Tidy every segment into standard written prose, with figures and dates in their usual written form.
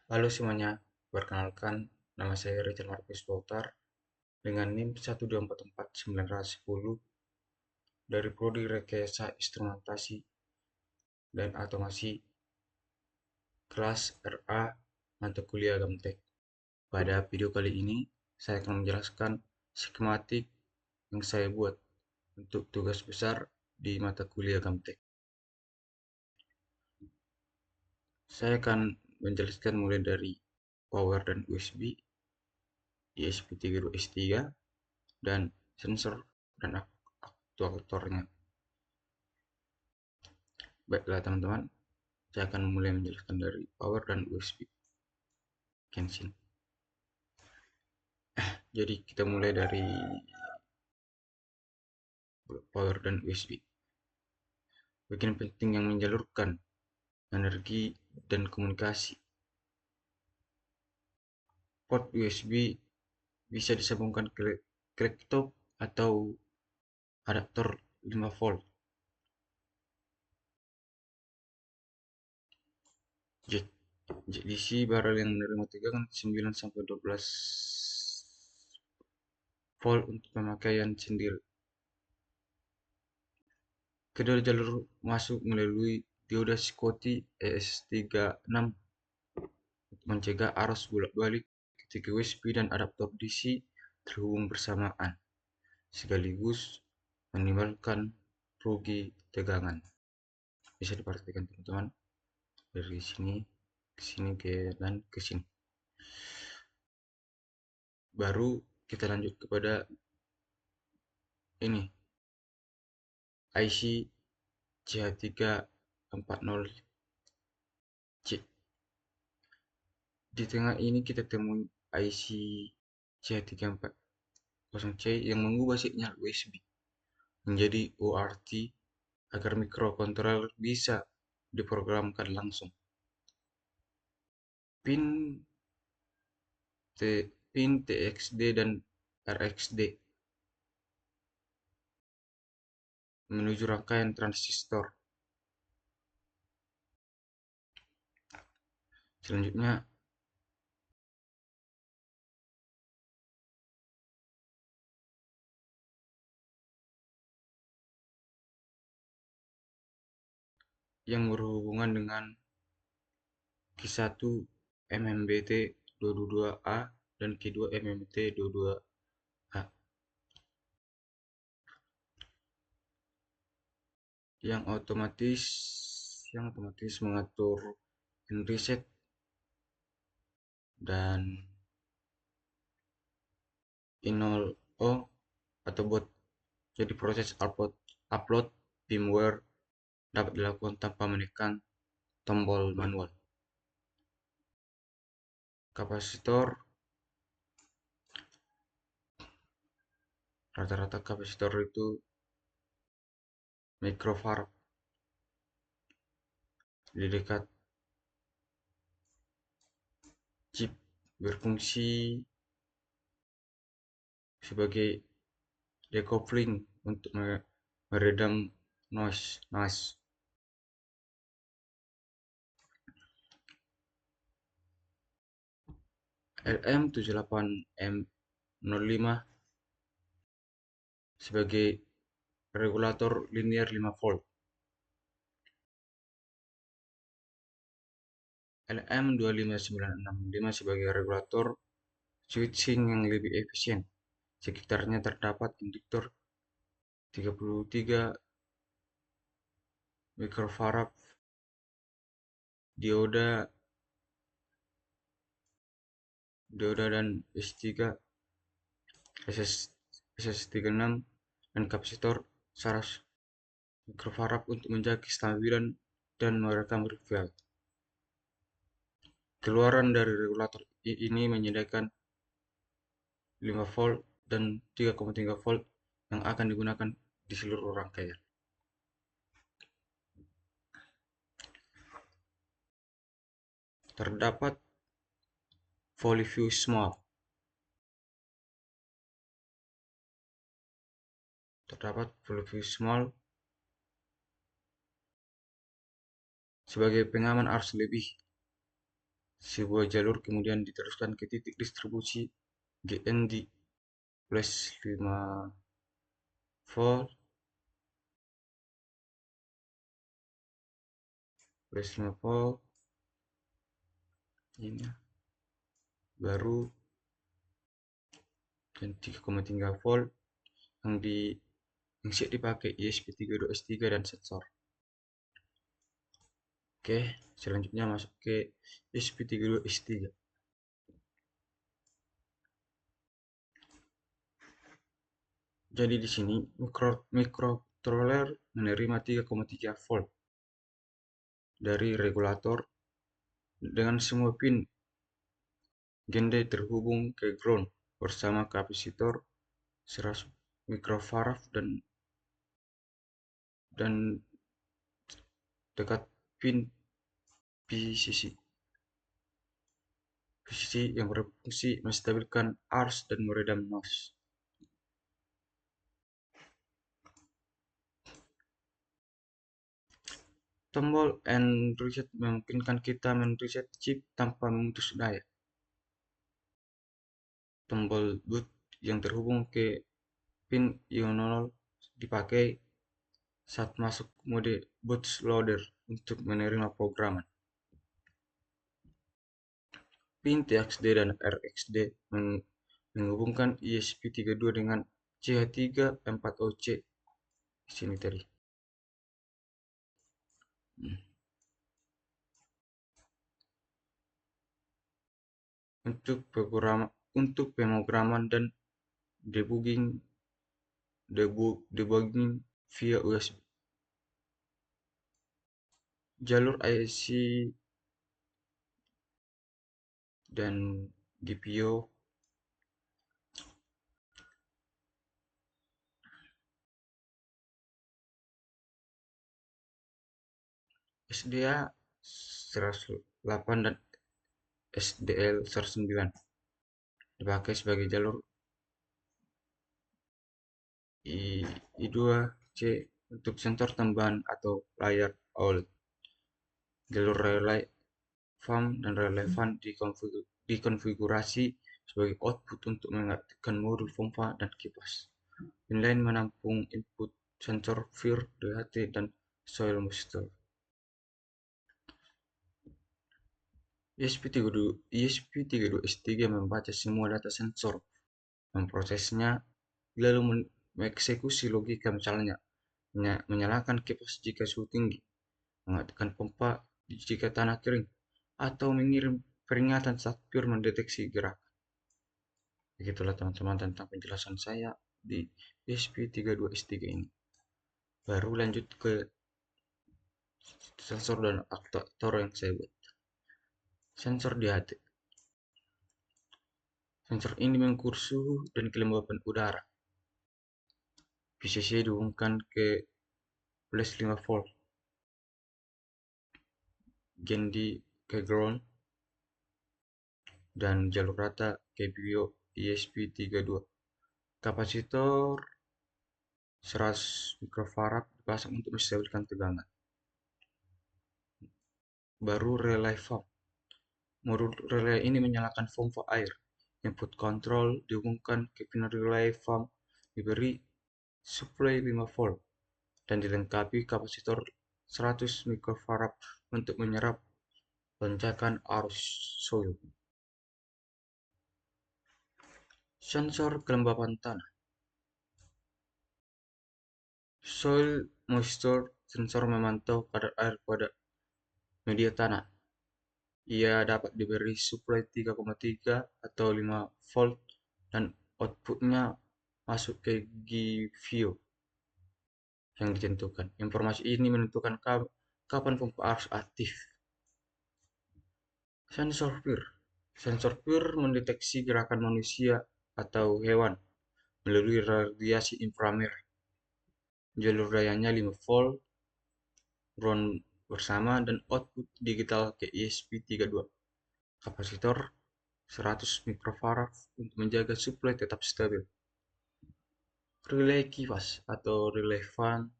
Halo semuanya, perkenalkan nama saya Richard Marcus Boltar dengan NIM 1244910 dari Prodi Rekayasa Instrumentasi dan Otomasi kelas RA mata kuliah Gamtek. Pada video kali ini, saya akan menjelaskan skematik yang saya buat untuk tugas besar di mata kuliah Gamtek. Saya akan menjelaskan mulai dari power dan USB, ESP32S3, dan sensor dan aktuatornya. Baiklah teman-teman, saya akan mulai menjelaskan dari power dan USB Kenshin. Jadi kita mulai dari power dan USB. Bagian penting yang menjalurkan energi dan komunikasi. Port USB bisa disambungkan ke laptop atau adaptor 5 volt. Jack DC barrel yang menerima tegangan 9 sampai 12 volt untuk pemakaian sendiri. Kedua jalur masuk melalui dioda Schottky ES36 untuk mencegah arus bolak-balik ketika USB dan adaptor DC terhubung bersamaan, sekaligus menimbulkan rugi tegangan. Bisa diperhatikan teman-teman dari sini ke sini dan ke sini. Baru kita lanjut kepada ini IC CH340C. Di tengah ini kita temui IC CH340C yang mengubah sinyal USB menjadi ORT agar microcontroller bisa diprogramkan langsung. Pin TXD dan RXD menuju rangkaian transistor. Selanjutnya yang berhubungan dengan Q1 MMBT 22A dan Q2 MMBT 22A yang otomatis mengatur pin reset dan I0O atau bot. Jadi proses upload firmware dapat dilakukan tanpa menekan tombol manual. Kapasitor, rata-rata kapasitor itu microfarad. Di dekat chip berfungsi sebagai decoupling untuk meredam noise. LM78M05 sebagai regulator linear 5 volt. LM25965 sebagai regulator switching yang lebih efisien. Sekitarnya terdapat induktor 33 microfarad, dioda dan S3 SS36 dan kapasitor 100 microfarad untuk menjaga kestabilan dan merekam refill. Keluaran dari regulator ini menyediakan 5 volt dan 3,3 volt yang akan digunakan di seluruh rangkaian. Terdapat voliview small. Sebagai pengaman arus lebih. Sebuah jalur kemudian diteruskan ke titik distribusi GN di plus 5 volt, plus 5 volt, ini baru, dan 3,3 volt yang siap dipakai ESP32S3 dan sensor. Oke, selanjutnya masuk ke ESP32S3. Jadi di sini microcontroller menerima 3,3 volt dari regulator dengan semua pin gende terhubung ke ground bersama kapasitor 100 mikrofarad dan dekat pin PCC yang berfungsi menstabilkan arus dan meredam noise. Tombol and reset memungkinkan kita men-reset chip tanpa memutus daya. Tombol boot yang terhubung ke pin I0 dipakai saat masuk mode bootloader untuk menerima programan. Pin TXD dan RXD menghubungkan ESP32 dengan CH3 4OC di sini tadi. Untuk pemrograman dan debugging via USB. Jalur IC dan GPIO SDA 108 dan SDL 109 dipakai sebagai jalur I2C untuk sensor tambahan atau layar OLED. Jalur relay FAM dan relay FAN dikonfigurasi sebagai output untuk mengaktifkan modul pompa dan kipas. Pin lain menampung input sensor FIR, DHT, dan soil moisture. ESP32S3 membaca semua data sensor, memprosesnya, lalu mengeksekusi logika, misalnya menyalakan kipas jika suhu tinggi, mengaktifkan pompa jika tanah kering, atau mengirim peringatan saat FIR mendeteksi gerak. Begitulah teman-teman tentang penjelasan saya di ESP32S3 ini. Baru lanjut ke sensor dan aktuator yang saya buat. Sensor DHT. Sensor ini mengukur suhu dan kelembapan udara. PCC dihubungkan ke plus 5 volt, Gendi ke ground, dan jalur rata ke bio ESP32. Kapasitor 100 mikrofarad dipasang untuk menstabilkan tegangan. Baru relay FAM. Modul relay ini menyalakan pompa air. Input control dihubungkan ke pin relay FAM, diberi supply 5 volt dan dilengkapi kapasitor 100 mikrofarad untuk menyerap lonjakan arus soil. Sensor kelembapan tanah. Soil moisture sensor memantau kadar air pada media tanah. Ia dapat diberi supply 3,3 atau 5 volt dan outputnya masuk ke GPIO yang ditentukan. Informasi ini menentukan kapan pompa arus aktif. Sensor FIR. Sensor FIR mendeteksi gerakan manusia atau hewan melalui radiasi inframerah. Jalur dayanya 5 volt, ground bersama, dan output digital ke ESP32. Kapasitor 100 mikrofarad untuk menjaga suplai tetap stabil. Relay kipas atau relay fan.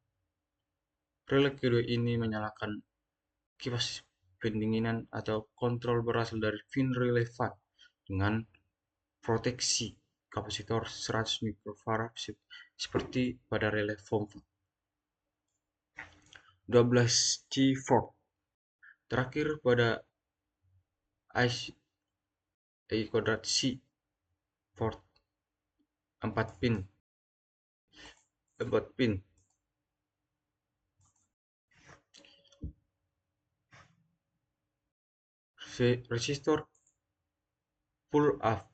Relay kedua ini menyalakan kipas pendinginan atau kontrol berasal dari pin relevan dengan proteksi kapasitor 100 mikrofarad seperti pada relay Fomva. 12C Ford. Terakhir pada I kuadrat C Ford 4 pin 4 pin resistor pull up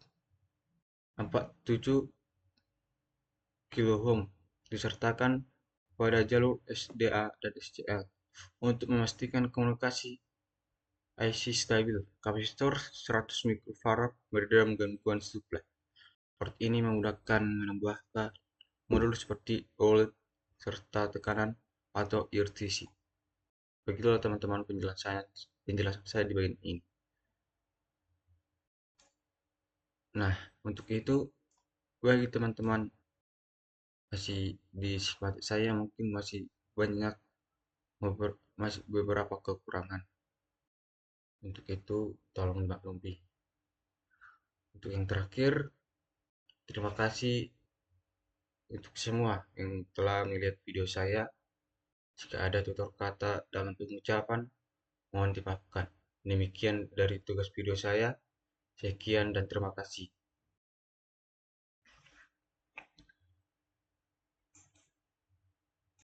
47 kilo ohm disertakan pada jalur SDA dan SCL untuk memastikan komunikasi IC stabil. Kapasitor 100 mikrofarad meredam gangguan suplai. Port ini memudahkan menambahkan modul seperti OLED serta tekanan atau RTC. Begitulah teman-teman penjelasan saya di bagian ini. Nah, untuk itu bagi teman-teman masih di sistematik saya mungkin masih banyak masih beberapa kekurangan. Untuk itu tolong dimaklumi. Untuk yang terakhir, terima kasih untuk semua yang telah melihat video saya. Jika ada tutur kata dalam pengucapan, mohon dimaafkan. Demikian dari tugas video saya. Sekian dan terima kasih.